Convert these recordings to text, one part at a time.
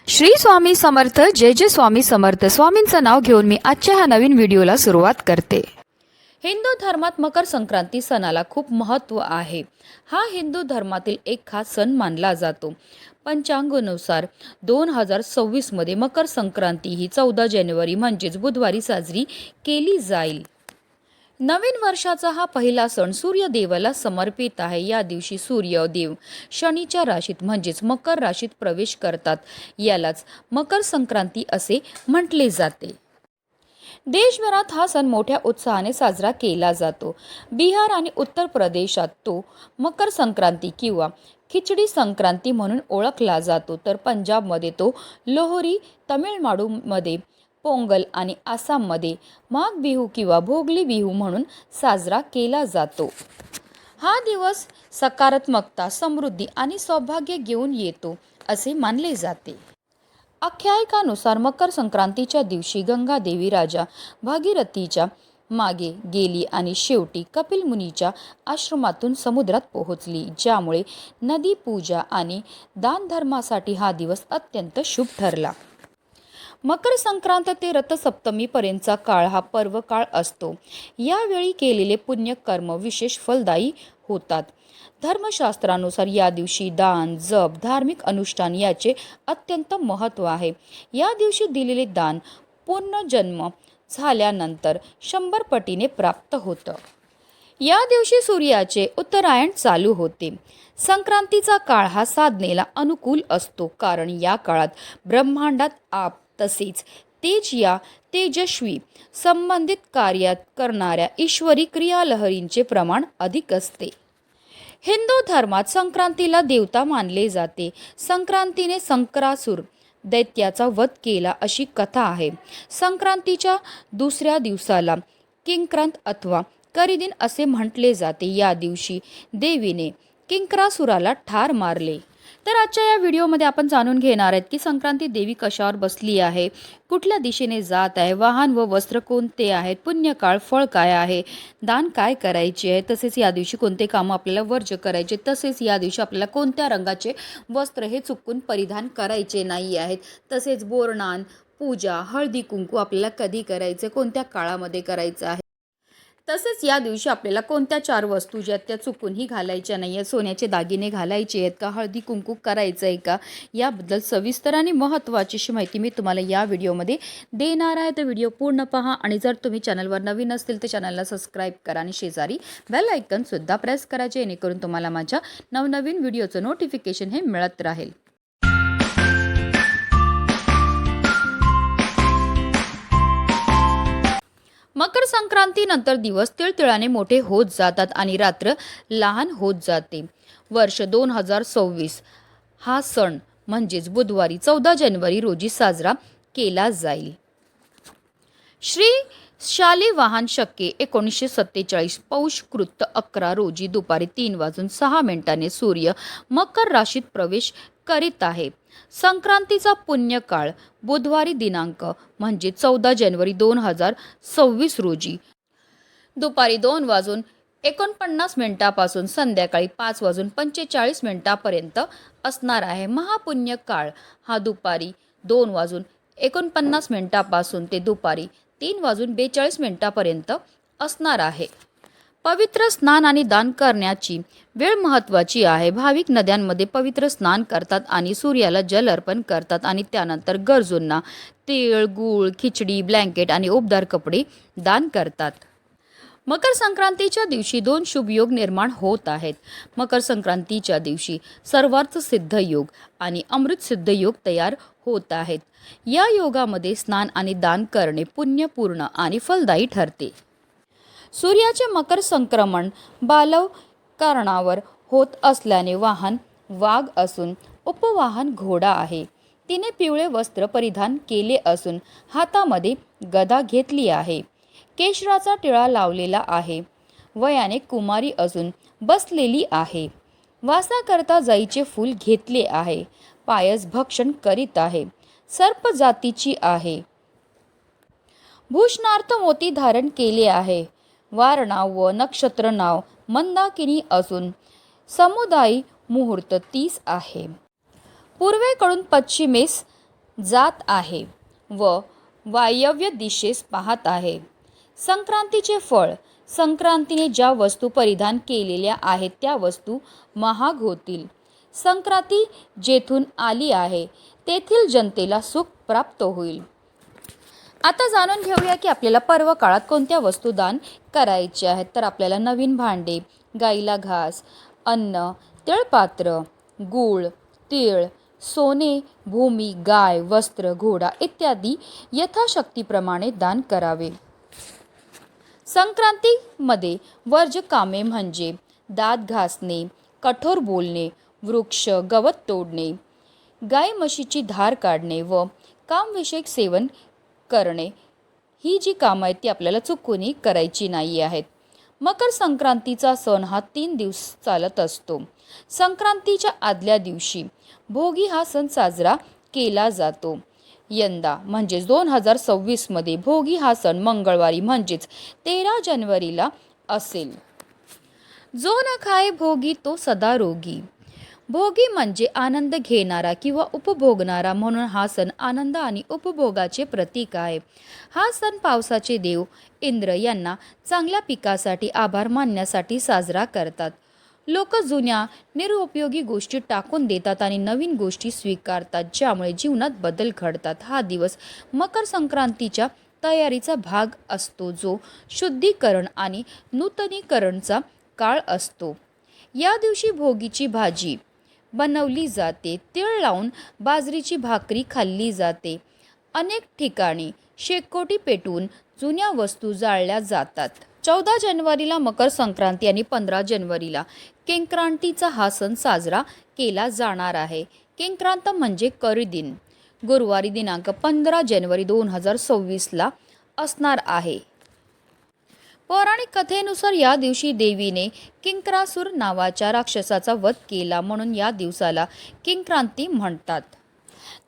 श्री स्वामी समर्थ. जय जय स्वामी समर्थ. स्वामींचं नाव घेऊन मी आजच्या ह्या नवीन व्हिडिओला सुरुवात करते. हिंदू धर्मात मकर संक्रांती सणाला खूप महत्त्व आहे. हा हिंदू धर्मातील एक खास सण मानला जातो. पंचांगानुसार 2026 मध्ये मकर संक्रांती ही 14 जानेवारी म्हणजेच बुधवारी साजरी केली जाईल. नवीन वर्षाचा हा पहिला सण सूर्यदेवाला समर्पित आहे. या दिवशी सूर्यदेव शनीच्या राशीत म्हणजेच मकर राशीत प्रवेश करतात. यालाच मकर संक्रांती असे म्हटले जाते. देशभरात हा सण मोठ्या उत्साहाने साजरा केला जातो. बिहार आणि उत्तर प्रदेशात तो मकर संक्रांती किंवा खिचडी संक्रांती म्हणून ओळखला जातो, तर पंजाबमध्ये तो लोहरी, तमिळनाडूमध्ये पोंगल आणि आसाममध्ये माघ बिहू किंवा भोगली बिहू म्हणून साजरा केला जातो. हा दिवस सकारात्मकता, समृद्धी आणि सौभाग्य घेऊन येतो असे मानले जाते. आख्यायिकानुसार मकर संक्रांतीच्या दिवशी गंगा देवी राजा भागीरथीच्या मागे गेली आणि शेवटी कपिल मुनीच्या आश्रमातून समुद्रात पोहोचली, ज्यामुळे नदी पूजा आणि दानधर्मासाठी हा दिवस अत्यंत शुभ ठरला. मकर संक्रांत ते रथसप्तमी पर्यंतचा काळ हा पर्व काळ असतो. यावेळी केलेले पुण्यकर्म विशेष फलदायी होतात. धर्मशास्त्रानुसार या दिवशी दान, जप, धार्मिक अनुष्ठान याचे अत्यंत महत्त्व आहे. या दिवशी दिलेले दान पुनर्जन्म झाल्यानंतर 100 पटीने प्राप्त होतं. या दिवशी सूर्याचे उत्तरायण चालू होते. संक्रांतीचा काळ हा साधनेला अनुकूल असतो, कारण या काळात ब्रह्मांडात आप तसेच तेज या तेजस्वी संबंधित कार्यात करणाऱ्या ईश्वरी क्रियालहरींचे प्रमाण अधिक असते. हिंदू धर्मात संक्रांतीला देवता मानले जाते. संक्रांतीने संक्रासुर दैत्याचा वध केला अशी कथा आहे. संक्रांतीच्या दुसऱ्या दिवसाला किंक्रांत अथवा करिदिन असे म्हटले जाते. या दिवशी देवीने किंक्रासुराला ठार मारले. तर आजच्या या व्हिडिओमध्ये आपण जाणून घेणार आहेत की संक्रांती देवी कशावर बसली आहे, कुठल्या दिशेने जात आहे, वाहन व वस्त्र कोणते आहेत, पुण्यकाळ फळ काय आहे, दान काय करायचे आहे, तसेच या दिवशी कोणते कामं आपल्याला वर्ज्य करायचे, तसेच या दिवशी आपल्याला कोणत्या रंगाचे वस्त्र हे चुकून परिधान करायचे नाही आहेत, तसेच बोरनान, पूजा, हळदी कुंकू आपल्याला कधी करायचे, कोणत्या काळामध्ये करायचं आहे, तसेच या दिवशी आपल्याला कोणत्या 4 वस्तू ज्या त्या चुकूनही घालायच्या नाही आहेत, सोन्याचे दागिने घालायचे आहेत का, हळदी कुंकू करायचं आहे का, याबद्दल सविस्तर आणि महत्त्वाची अशी माहिती मी तुम्हाला या व्हिडिओमध्ये देणार आहे. तर व्हिडिओ पूर्ण पहा आणि जर तुम्ही चॅनलवर नवीन असतील तर चॅनलला सबस्क्राईब करा आणि शेजारी बेल आयकॉनसुद्धा प्रेस करा, जेणेकरून तुम्हाला माझ्या नवनवीन व्हिडिओचं नोटिफिकेशन हे मिळत राहील. मकर संक्रांतीनंतर दिवस तिळतिळाने मोठे होत जातात आणि रात्र लहान होत जाते. वर्ष 2026 हा सण म्हणजेच बुधवारी 14 जानेवारी रोजी साजरा केला जाईल. श्री शालिवाहन शके 1947 पौष कृत 11 रोजी दुपारी 3:06 सूर्य मकर राशीत प्रवेश करीत आहे. संक्रांतीचा पुण्यकाळ बुधवारी दिनांक म्हणजे 14 जानेवारी 2026 रोजी दुपारी 2:49 पासून संध्याकाळी 5:45 पर्यंत असणार आहे. महापुण्यकाळ हा दुपारी 2:49 पासून ते दुपारी 3:42 पर्यंत असणार आहे. पवित्र स्नान आणि दान करण्याची वेळ महत्त्वाची आहे. भाविक नद्यांमध्ये पवित्र स्नान करतात आणि सूर्याला जल अर्पण करतात आणि त्यानंतर गरजूंना तीळ, गूळ, खिचडी, ब्लँकेट आणि उबदार कपडे दान करतात. मकर संक्रांतीच्या दिवशी 2 शुभ योग निर्माण होत आहेत. मकर संक्रांतीच्या दिवशी सर्वार्थ सिद्ध योग आणि अमृत सिद्ध योग तयार होत आहेत. या योगामध्ये स्नान आणि दान करणे पुण्यपूर्ण आणि फलदायी ठरते. सूर्याचे मकर संक्रमण बालवकरणावर होत असल्याने वाहन वाघ असून उपवाहन घोडा आहे. तिने पिवळे वस्त्र परिधान केले असून हातामध्ये गदा घेतली आहे. केशराचा टिळा लावलेला आहे. वयाने कुमारी असून बसलेली आहे. वासाकरता जाईचे फूल घेतले आहे. पायस भक्षण करीत आहे. सर्प जातीची आहे. भूषणार्थ मोती धारण केले आहे. वार नाव व नक्षत्र नाव मंदाकिनी असून समुदायी मुहूर्त 30 आहे. पूर्वेकडून पश्चिमेस जात आहे व वायव्य दिशेस पाहत आहे. संक्रांतीचे फळ. संक्रांतीने ज्या वस्तू परिधान केलेल्या आहेत त्या वस्तू महाग होतील. संक्रांती जेथून आली आहे तेथील जनतेला सुख प्राप्त होईल. आता जाणून घेऊया की आपल्याला पर्व काळात कोणत्या वस्तू दान करायच्या आहेत. तर आपल्याला नवीन भांडे, गाईला घास, अन्न, तिळपात्र, गूळ, तीळ, सोने, भूमी, गाय, वस्त्र, घोडा इत्यादी यथाशक्तीप्रमाणे दान करावे. संक्रांतीमध्ये वर्ज्य कामे म्हणजे दात घासणे, कठोर बोलणे, वृक्ष गवत तोडणे, गाय म्हशीची धार काढणे व कामविषयक सेवन करणे ही जी कामं आहेत ती आपल्याला चुकूनही करायची नाही आहेत. मकर संक्रांतीचा सण हा 3 दिवस चालत असतो. संक्रांतीच्या आदल्या दिवशी भोगी हा सण साजरा केला जातो. यंदा म्हणजेच 2026 मध्ये भोगी हा सण मंगळवारी म्हणजेच 13 जानेवारीला असेल. जो न खाय भोगी तो सदा रोगी. भोगी म्हणजे आनंद घेणारा किंवा उपभोगणारा, म्हणून हा सण आनंद आणि उपभोगाचे प्रतीक आहे. हा सण पावसाचे देव इंद्र यांना चांगल्या पिकासाठी आभार मानण्यासाठी साजरा करतात. लोक जुन्या निरुपयोगी गोष्टी टाकून देतात आणि नवीन गोष्टी स्वीकारतात, ज्यामुळे जीवनात बदल घडतात. हा दिवस मकर संक्रांतीच्या तयारीचा भाग असतो, जो शुद्धीकरण आणि नूतनीकरणचा काळ असतो. या दिवशी भोगीची भाजी बनवली जाते. तीळ लावून बाजरीची भाकरी खाल्ली जाते. अनेक ठिकाणी शेकोटी पेटवून जुन्या वस्तू जाळल्या जातात. 14 जानेवारीला मकर संक्रांती आणि 15 जानेवारीला किंक्रांतीचा हा सण साजरा केला जाणार आहे. किंक्रांत म्हणजे करदिन गुरुवारी दिनांक 15 जानेवारी 2026 असणार आहे. पौराणिक कथेनुसार या दिवशी देवीने किंक्रासूर नावाच्या राक्षसाचा वध केला, म्हणून या दिवसाला किंक्रांती म्हणतात.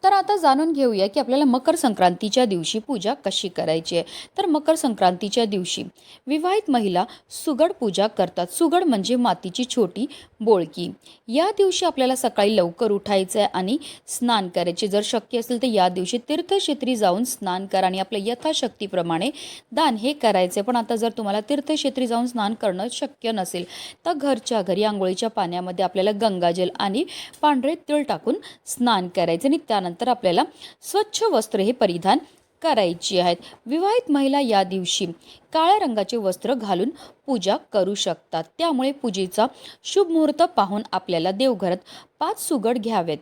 तर आता जाणून घेऊया की आपल्याला मकर संक्रांतीच्या दिवशी पूजा कशी करायची आहे. तर मकर संक्रांतीच्या दिवशी विवाहित महिला सुगड पूजा करतात. सुगड म्हणजे मातीची छोटी बोळकी. या दिवशी आपल्याला सकाळी लवकर उठायचं आहे आणि स्नान करायचे. जर शक्य असेल तर या दिवशी तीर्थक्षेत्री जाऊन स्नान करा आणि आपल्या यथाशक्तीप्रमाणे दान हे करायचे. पण आता जर तुम्हाला तीर्थक्षेत्री जाऊन स्नान करणं शक्य नसेल तर घरच्या घरी आंघोळीच्या पाण्यामध्ये आपल्याला गंगाजल आणि पांढरे तीळ टाकून स्नान करायचे आणि त्यानंतर आपल्याला स्वच्छ वस्त्र हे परिधान करायची आहेत. विवाहित महिला या दिवशी काळ्या रंगाचे वस्त्र घालून पूजा करू शकतात. त्यामुळे पूजेचा शुभ मुहूर्त पाहून आपल्याला देवघरात 5 सुगड घ्यावेत.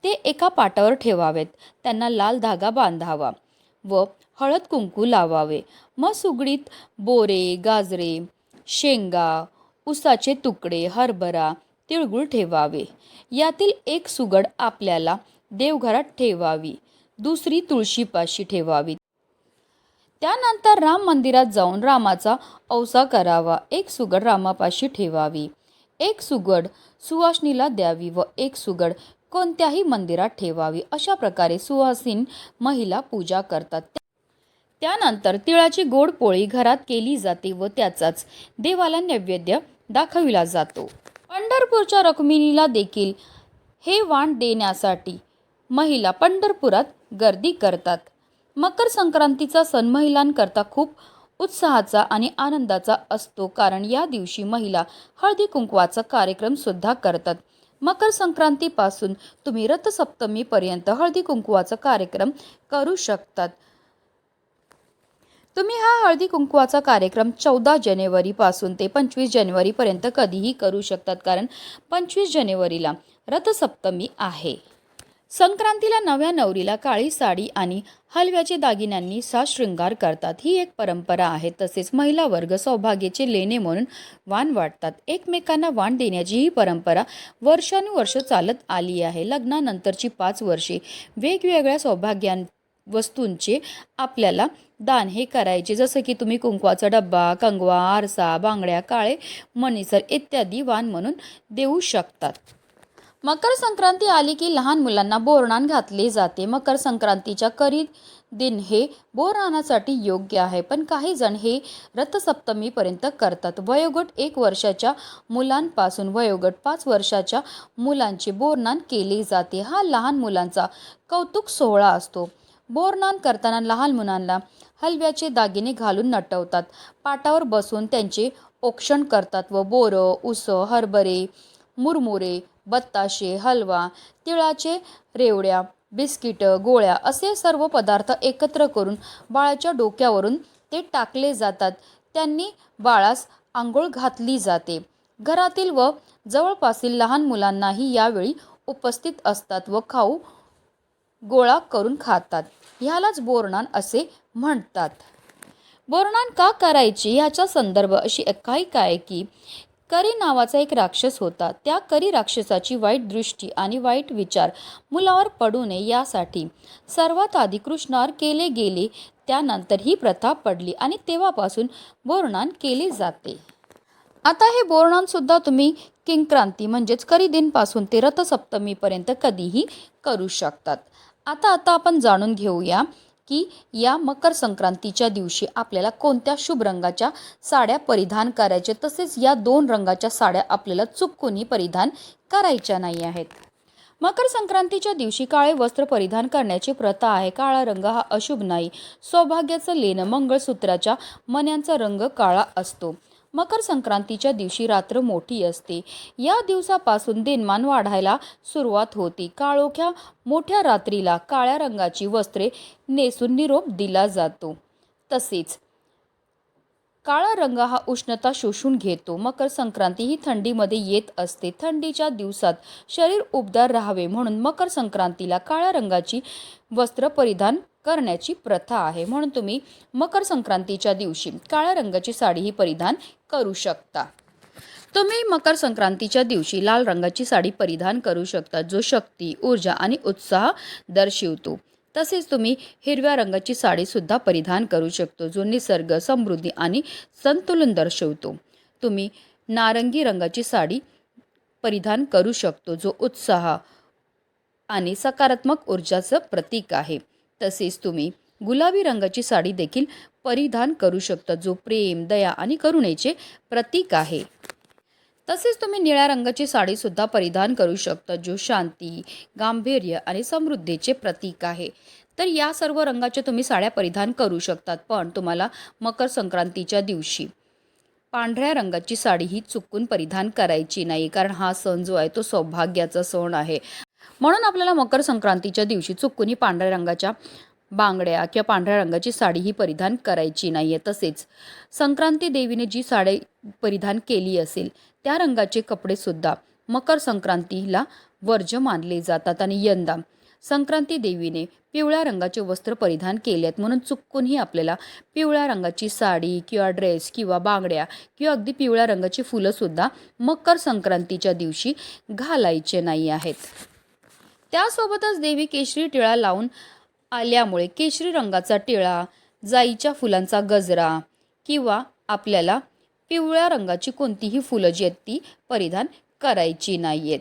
ते एका पाटावर ठेवावेत. त्यांना लाल धागा बांधावा व हळद कुंकू लावावे. मग सुगडीत बोरे, गाजरे, शेंगा, उसाचे तुकडे, हरभरा, तिळगुळ ठेवावे. यातील एक सुगड आपल्याला देवघरात ठेवावी, दुसरी तुळशीपाशी ठेवावी. त्यानंतर राम मंदिरात जाऊन रामाचा औसा करावा. एक सुगड रामापाशी ठेवावी, एक सुगड सुवासिनीला द्यावी व एक सुगड कोणत्याही मंदिरात ठेवावी. अशा प्रकारे सुवासिन महिला पूजा करतात. त्यानंतर तिळाची गोड पोळी घरात केली जाते व त्याचाच देवाला नैवेद्य दाखविला जातो. पंढरपूरच्या रुक्मिणीला देखील हे वाण देण्यासाठी महिला पंढरपुरात गर्दी करतात. मकर संक्रांतीचा सण महिलांकरता खूप उत्साहाचा आणि आनंदाचा असतो, कारण या दिवशी महिला हळदी कुंकवाचा कार्यक्रम सुद्धा करतात. मकर संक्रांतीपासून तुम्ही रथसप्तमीपर्यंत हळदी कुंकवाचा कार्यक्रम करू शकतात. तुम्ही हा हळदी कुंकवाचा कार्यक्रम 14 जानेवारीपासून ते 25 जानेवारीपर्यंत कधीही करू शकतात, कारण 25 जानेवारीला रथसप्तमी आहे. संक्रांतीला नव्या नवरीला काळी साडी आणि हलव्याचे दागिन्यांनी साजशृंगार करतात. ही एक परंपरा आहे. तसेच महिला वर्ग सौभाग्याचे लेणे म्हणून वाण वाटतात. एकमेकांना वाण देण्याची ही परंपरा वर्षानुवर्ष चालत आली आहे. लग्नानंतरची 5 वर्षे वेगवेगळ्या सौभाग्या वस्तूंचे आपल्याला दान हे करायचे, जसं की तुम्ही कुंकवाचा डब्बा, कंगवा, आरसा, बांगड्या, काळे मणिसर इत्यादी वाण म्हणून देऊ शकतात. मकर संक्रांती आली की लहान मुलांना बोरनान घातले जाते. मकर संक्रांतीच्या करी दिन हे बोरनानासाठी योग्य आहे, पण काही जण हे रथसप्तमीपर्यंत करतात. वयोगट 1 वर्षाच्या मुलांपासून वयोगट 5 वर्षाच्या मुलांचे बोरनान केले जाते. हा लहान मुलांचा कौतुक सोहळा असतो. बोरनान करताना लहान मुलांना हलव्याचे दागिने घालून नटवतात. पाटावर बसून त्यांचे औक्षण करतात व बोरं, ऊस, हरभरे, मुरमुरे, बत्ताशे, हलवा, तिळाचे रेवड्या, बिस्किट, गोळ्या असे सर्व पदार्थ एकत्र करून बाळाच्या डोक्यावरून ते टाकले जातात. त्यांनी बाळास आंघोळ घातली जाते. घरातील व जवळपासील लहान मुलांनाही यावेळी उपस्थित असतात व खाऊ गोळा करून खातात. ह्यालाच बोरनान असे म्हणतात. बोरनान का करायची ह्याचा संदर्भ अशी एकाएक आहे की करी नावाचा एक राक्षस होता. त्या करी राक्षसाची वाईट दृष्टी आणि वाईट विचार मुलावर पडू नये यासाठी सर्वात आधी कृष्णावर केले गेले. त्यानंतर ही प्रथा पडली आणि तेव्हापासून बोरनान केले जाते. आता हे बोरनान सुद्धा तुम्ही किंक्रांती म्हणजेच करी दिनपासून ते रथसप्तमीपर्यंत कधीही करू शकतात. आता आपण जाणून घेऊया की या मकर संक्रांतीच्या दिवशी आपल्याला कोणत्या शुभ रंगाच्या साड्या परिधान करायच्या, तसेच या 2 रंगाच्या साड्या आपल्याला चुकूनही परिधान करायच्या नाही आहेत. मकर संक्रांतीच्या दिवशी काळे वस्त्र परिधान करण्याची प्रथा आहे. काळा रंग हा अशुभ नाही. सौभाग्याचं लेणं मंगळसूत्राच्या मण्यांचा रंग काळा असतो. मकर संक्रांतीच्या दिवशी रात्र मोठी असते. या दिवसापासून दिनमान वाढायला सुरुवात होते. काळोख्या मोठ्या रात्रीला काळ्या रंगाची वस्त्रे नेसून निरोप दिला जातो. तसेच काळा रंग हा उष्णता शोषून घेतो. मकर संक्रांती ही थंडीमध्ये येत असते. थंडीच्या दिवसात शरीर उबदार राहावे म्हणून मकर संक्रांतीला काळ्या रंगाची वस्त्र परिधान करण्याची प्रथा आहे. म्हणून तुम्ही मकर संक्रांतीच्या दिवशी काळ्या रंगाची साडीही परिधान करू शकता. तुम्ही मकर संक्रांतीच्या दिवशी लाल रंगाची साडी परिधान करू शकता, जो शक्ती, ऊर्जा आणि उत्साह दर्शवतो. तसेच तुम्ही हिरव्या रंगाची साडी सुद्धा परिधान करू शकतो, जो निसर्ग, समृद्धी आणि संतुलन दर्शवतो. तुम्ही नारंगी रंगाची साडी परिधान करू शकतो, जो उत्साह आणि सकारात्मक ऊर्जाचं प्रतीक आहे. तसेच तुम्ही गुलाबी रंगाची साडी देखील परिधान करू शकता, जो प्रेम, दया आणि करुणेचे प्रतीक आहे. तसेच तुम्ही निळ्या रंगाची साडी सुद्धा परिधान करू शकता, जो शांती, गांभीर्य आणि समृद्धीचे प्रतीक आहे. तर या सर्व रंगाच्या तुम्ही साड्या परिधान करू शकतात, पण तुम्हाला मकर संक्रांतीच्या दिवशी पांढऱ्या रंगाची साडी ही चुकून परिधान करायची नाही, कारण हा सण जो आहे तो सौभाग्याचा सण आहे. म्हणून आपल्याला मकर संक्रांतीच्या दिवशी चुकूनही पांढऱ्या रंगाच्या बांगड्या किंवा पांढऱ्या रंगाची साडी ही परिधान करायची नाही आहे. तसेच संक्रांती देवीने जी साडी परिधान केली असेल त्या रंगाचे कपडेसुद्धा मकर संक्रांतीला वर्ज्य मानले जातात. आणि यंदा संक्रांती देवीने पिवळ्या रंगाचे वस्त्र परिधान केले आहेत, म्हणून चुकूनही आपल्याला पिवळ्या रंगाची साडी किंवा ड्रेस किंवा बांगड्या किंवा अगदी पिवळ्या रंगाची फुलंसुद्धा मकर संक्रांतीच्या दिवशी घालायचे नाही आहेत. त्यासोबतच देवी केशरी टिळा लावून आल्यामुळे केशरी रंगाचा टिळा, जाईच्या फुलांचा गजरा किंवा आपल्याला पिवळ्या रंगाची कोणतीही फुलं जी आहेत ती परिधान करायची नाही आहेत.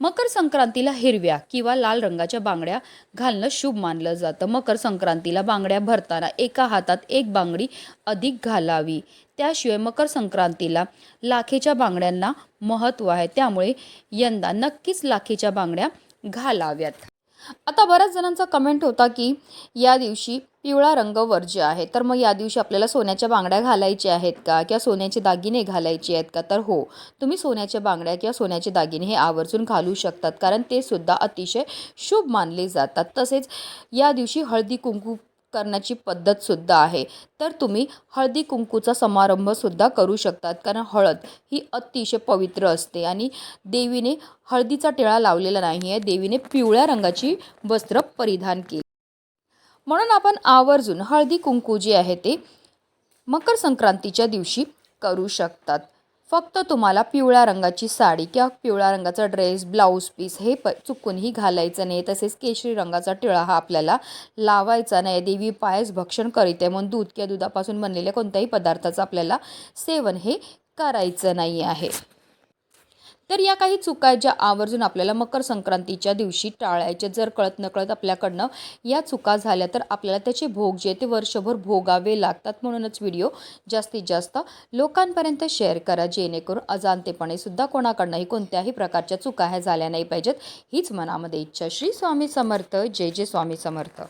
मकर संक्रांतीला हिरव्या किंवा लाल रंगाच्या बांगड्या घालणं शुभ मानलं जातं. मकर संक्रांतीला बांगड्या भरताना एका हातात एक बांगडी अधिक घालावी. त्याशिवाय मकर संक्रांतीला लाखेच्या बांगड्यांना महत्त्व आहे, त्यामुळे यंदा नक्कीच लाखेच्या बांगड्या घालाव्यात. आता बऱ्याच जणांचा कमेंट होता की या दिवशी पिवळा रंग वर्ज्य आहे, तर मग या दिवशी आपल्याला सोन्याच्या बांगड्या घालायच्या आहेत का किंवा सोन्याचे दागिने घालायचे आहेत का? तर हो, तुम्ही सोन्याच्या बांगड्या किंवा सोन्याचे दागिने हे आवर्जून घालू शकतात, कारण ते सुद्धा अतिशय शुभ मानले जातात. तसेच या दिवशी हळदी कुंकू करण्याची पद्धत सुद्धा आहे, तर तुम्ही हळदी कुंकूचा समारंभ सुद्धा करू शकतात, कारण हळद ही अतिशय पवित्र असते आणि देवीने हळदीचा टिळा लावलेला नाही आहे, देवीने पिवळ्या रंगाची वस्त्र परिधान केली. म्हणून आपण आवर्जून हळदी कुंकू जे आहे ते मकर संक्रांतीच्या दिवशी करू शकतात. फक्त तुम्हाला पिवळ्या रंगाची साडी किंवा पिवळ्या रंगाचा ड्रेस, ब्लाऊज पीस हे चुकूनही घालायचं नाही. तसेच केशरी रंगाचा टिळा हा आपल्याला लावायचा नाही. देवी पायस भक्षण करीत आहे, म्हणून दूध किंवा दुधापासून बनलेल्या कोणत्याही पदार्थाचं आपल्याला सेवन हे करायचं नाही आहे. तर या काही चुका आहेत ज्या आवर्जून आपल्याला मकर संक्रांतीच्या दिवशी टाळायचे. जर कळत नकळत आपल्याकडनं या चुका झाल्या तर आपल्याला त्याचे भोग जे ते वर्षभर भोगावे लागतात. म्हणूनच व्हिडिओ जास्तीत जास्त लोकांपर्यंत शेअर करा, जेणेकरून अजाणतेपणे सुद्धा कोणाकडनंही कोणत्याही प्रकारच्या चुका ह्या झाल्या नाही पाहिजेत. हीच मनामध्ये इच्छा. श्री स्वामी समर्थ. जय जय स्वामी समर्थ.